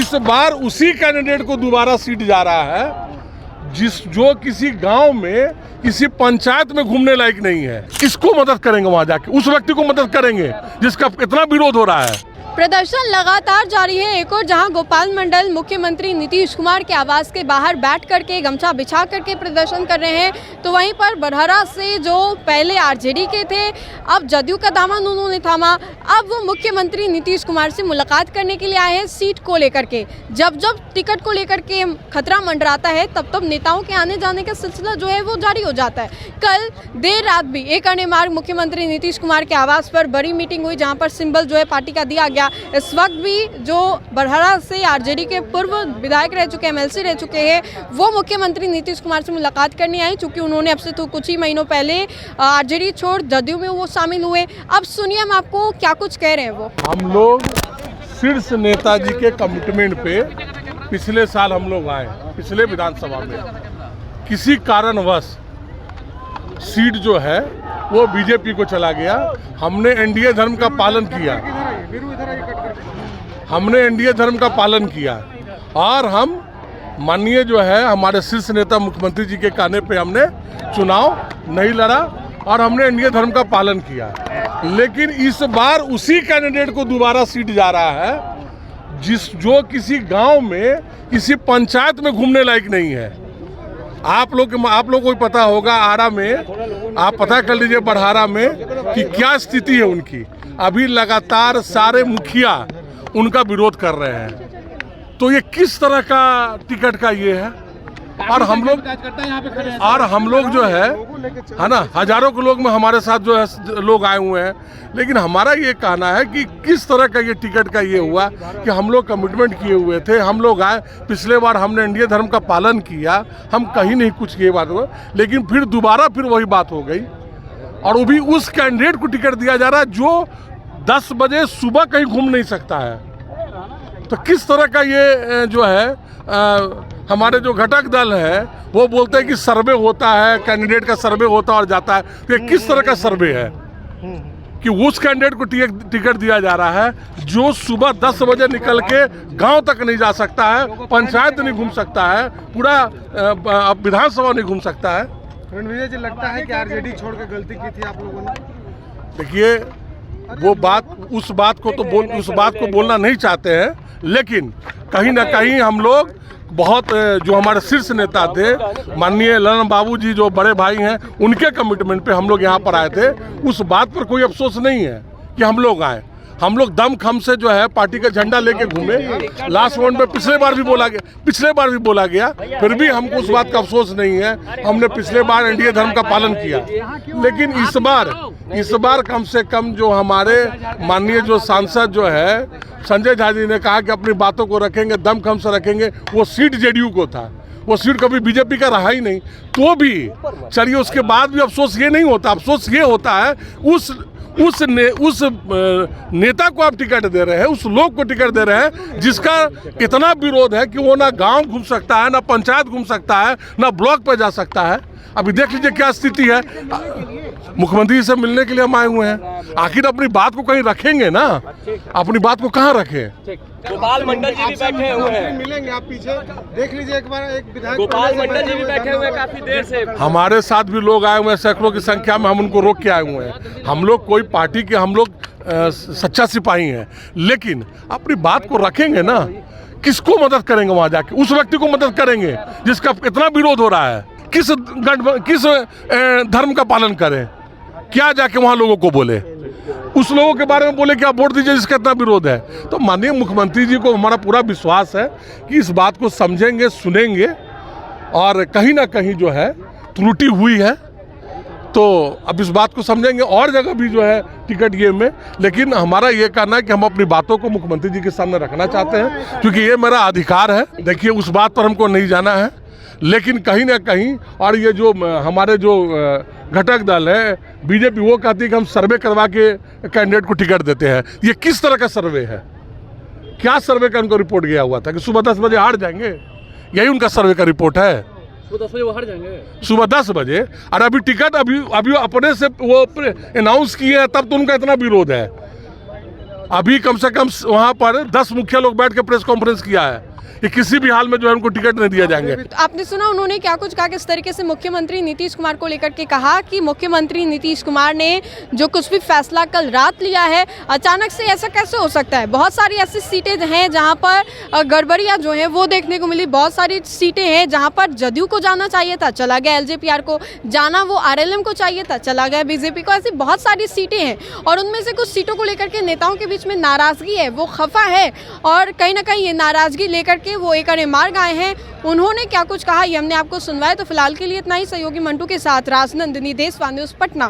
इस बार उसी कैंडिडेट को दोबारा सीट जा रहा है जो किसी गांव में किसी पंचायत में घूमने लायक नहीं है। किसको मदद करेंगे वहां जाके? उस व्यक्ति को मदद करेंगे जिसका इतना विरोध हो रहा है। प्रदर्शन लगातार जारी है। एक और जहां गोपाल मंडल मुख्यमंत्री नीतीश कुमार के आवास के बाहर बैठ करके गमछा बिछा करके प्रदर्शन कर रहे हैं, तो वहीं पर बरहरा से जो पहले आरजेडी के थे, अब जदयू का दामन उन्होंने थामा। अब वो मुख्यमंत्री नीतीश कुमार से मुलाकात करने के लिए आए हैं सीट को लेकर के। जब जब टिकट को लेकर के खतरा मंडराता है, तब तब नेताओं के आने जाने का सिलसिला जो है वो जारी हो जाता है। कल देर रात भी एक अन्य मार्ग मुख्यमंत्री नीतीश कुमार के आवास पर बड़ी मीटिंग हुई, जहाँ पर सिंबल जो है पार्टी का दिया गया। इस वक्त भी जो बरहरा से आरजेडी के पूर्व विधायक रह चुके हैं, एमएलसी रह चुके हैं, वो मुख्यमंत्री नीतीश कुमार से मुलाकात करने आए, चूंकि उन्होंने अब से तो कुछ ही महीनों पहले आरजेडी छोड़ जदयू में वो शामिल हुए। अब सुनिए हम आपको क्या कुछ कह रहे हैं वो। हम लोग शीर्ष नेताजी के कमिटमेंट पे पिछले साल हम लोग आए, पिछले विधानसभा में किसी कारणवश सीट जो है वो बीजेपी को चला गया। हमने एनडीए धर्म का पालन किया, और हम माननीय जो है हमारे शीर्ष नेता मुख्यमंत्री जी के कहने पे हमने चुनाव नहीं लड़ा और हमने एनडीए धर्म का पालन किया। लेकिन इस बार उसी कैंडिडेट को दोबारा सीट जा रहा है जो किसी गांव में किसी पंचायत में घूमने लायक नहीं है। आप लोग को पता होगा, आरा में आप पता कर लीजिए बरहरा में कि क्या स्थिति है उनकी। अभी लगातार सारे मुखिया उनका विरोध कर रहे हैं। तो ये किस तरह का टिकट का ये है? और हम लोग जो है ना, हजारों के लोग में हमारे साथ जो है लोग आए हुए हैं। लेकिन हमारा ये कहना है कि किस तरह का ये टिकट का ये हुआ कि हम लोग कमिटमेंट किए हुए थे, हम लोग आए, पिछले बार हमने एनडीए धर्म का पालन किया, हम कहीं नहीं कुछ किए बात हुआ, लेकिन फिर दोबारा वही बात हो गई। और वो भी उस कैंडिडेट को टिकट दिया जा रहा है जो 10 बजे सुबह कहीं घूम नहीं सकता है। तो किस तरह का ये जो है हमारे जो घटक दल है वो बोलते हैं कि सर्वे होता है, कैंडिडेट का सर्वे होता है और जाता है। तो ये किस तरह का सर्वे है कि उस कैंडिडेट को टिकट दिया जा रहा है जो सुबह 10 बजे निकल के गांव तक नहीं जा सकता है, पंचायत नहीं घूम सकता है, पूरा विधानसभा नहीं घूम सकता है। रणवीर जी, लगता है कि आरजेडी छोड़ के गलती की थी आप लोगों ने? देखिए, वो बात उस बात को बोलना नहीं चाहते हैं, लेकिन कहीं ना कहीं हम लोग बहुत जो हमारे शीर्ष नेता थे, माननीय ललन बाबू जी जो बड़े भाई हैं, उनके कमिटमेंट पे हम लोग यहाँ पर आए थे। उस बात पर कोई अफसोस नहीं है कि हम लोग आए। हम लोग दमखम से जो है पार्टी का झंडा लेके घूमे। लास्ट मोमेंट में पिछले बार भी बोला गया, फिर भी हमको उस बात का अफसोस नहीं है। हमने पिछले बार एनडीए धर्म का पालन किया, लेकिन इस बार कम से कम जो हमारे माननीय जो सांसद जो है संजय झा जी ने कहा कि अपनी बातों को रखेंगे, दमखम से रखेंगे। वो सीट जेडीयू को था, वो सीट कभी बीजेपी का रहा ही नहीं। तो भी चलिए, उसके बाद भी अफसोस ये नहीं होता। अफसोस ये होता है उस नेता को आप टिकट दे रहे हैं, उस लोग को टिकट दे रहे हैं जिसका इतना विरोध है कि वो ना गांव घूम सकता है, ना पंचायत घूम सकता है, ना ब्लॉक पे जा सकता है। अभी देख लीजिए क्या स्थिति है। मुख्यमंत्री से मिलने के लिए हम आए हुए हैं। आखिर अपनी बात को कहीं रखेंगे ना, अपनी बात को कहाँ रखें? गोपाल मंडल जी भी बैठे हुए हैं, मिलेंगे आप पीछे देख लीजिए एक बार। एक विधायक गोपाल मंडल जी भी बैठे हुए हैं काफी देर से। हमारे साथ भी लोग आए हुए हैं, सैकड़ों की संख्या में। हम उनको रोक के आए हुए हैं। हम लोग कोई पार्टी के हम लोग सच्चा सिपाही हैं, लेकिन अपनी बात को रखेंगे ना। किसको मदद करेंगे वहां जाके? उस व्यक्ति को मदद करेंगे जिसका इतना विरोध हो रहा है। किस धर्म का पालन करें? क्या जाके वहां लोगों को बोले, उस लोगों के बारे में बोले कि आप वोट दीजिए जिसका इतना विरोध है? तो माननीय मुख्यमंत्री जी को हमारा पूरा विश्वास है कि इस बात को समझेंगे, सुनेंगे, और कहीं ना कहीं जो है त्रुटि हुई है तो अब इस बात को समझेंगे। और जगह भी जो है टिकट गेम में, लेकिन हमारा ये कहना है कि हम अपनी बातों को मुख्यमंत्री जी के सामने रखना चाहते हैं, क्योंकि ये मेरा अधिकार है। देखिए, उस बात पर हमको नहीं जाना है, लेकिन कहीं ना कहीं, और ये जो हमारे जो घटक दल है बीजेपी, वो कहती है कि हम सर्वे करवा के कैंडिडेट को टिकट देते हैं। ये किस तरह का सर्वे है? क्या सर्वे का उनको रिपोर्ट गया हुआ था कि सुबह 10 बजे हार जाएंगे? यही उनका सर्वे का रिपोर्ट है, सुबह 10 बजे वो हार जाएंगे। सुबह 10 बजे। और अभी टिकट अभी अपने से वो अनाउंस किए हैं, तब तो उनका इतना विरोध है। अभी कम से कम वहाँ पर 10 मुखिया लोग बैठ के प्रेस कॉन्फ्रेंस किया है कि किसी भी हाल में जो है उनको टिकट नहीं दिया जाएंगे। तो आपने सुना उन्होंने क्या कुछ कहा, किस तरीके से मुख्यमंत्री नीतीश कुमार को लेकर के कहा कि मुख्यमंत्री नीतीश कुमार ने जो कुछ भी फैसला कल रात लिया है अचानक से ऐसा कैसे हो सकता है। बहुत सारी ऐसी सीटें हैं जहां पर गड़बड़ियां जो है वो देखने को मिली, बहुत सारी सीटें हैं जहां पर जदयू को जाना चाहिए था चला गया, एलजेपीआर को जाना वो आरएलएम को चाहिए था चला गया बीजेपी को। ऐसी बहुत सारी सीटें हैं और उनमें से कुछ सीटों को लेकर के नेताओं के बीच में नाराजगी है, वो खफा है और कहीं ना कहीं ये नाराजगी लेकर के वो एक मार्ग आए हैं। उन्होंने क्या कुछ कहा ये हमने आपको सुनवाया। तो फिलहाल के लिए इतना ही। सहयोगी मंटू के साथ राजनंदिनी, देशवान न्यूज़, पटना।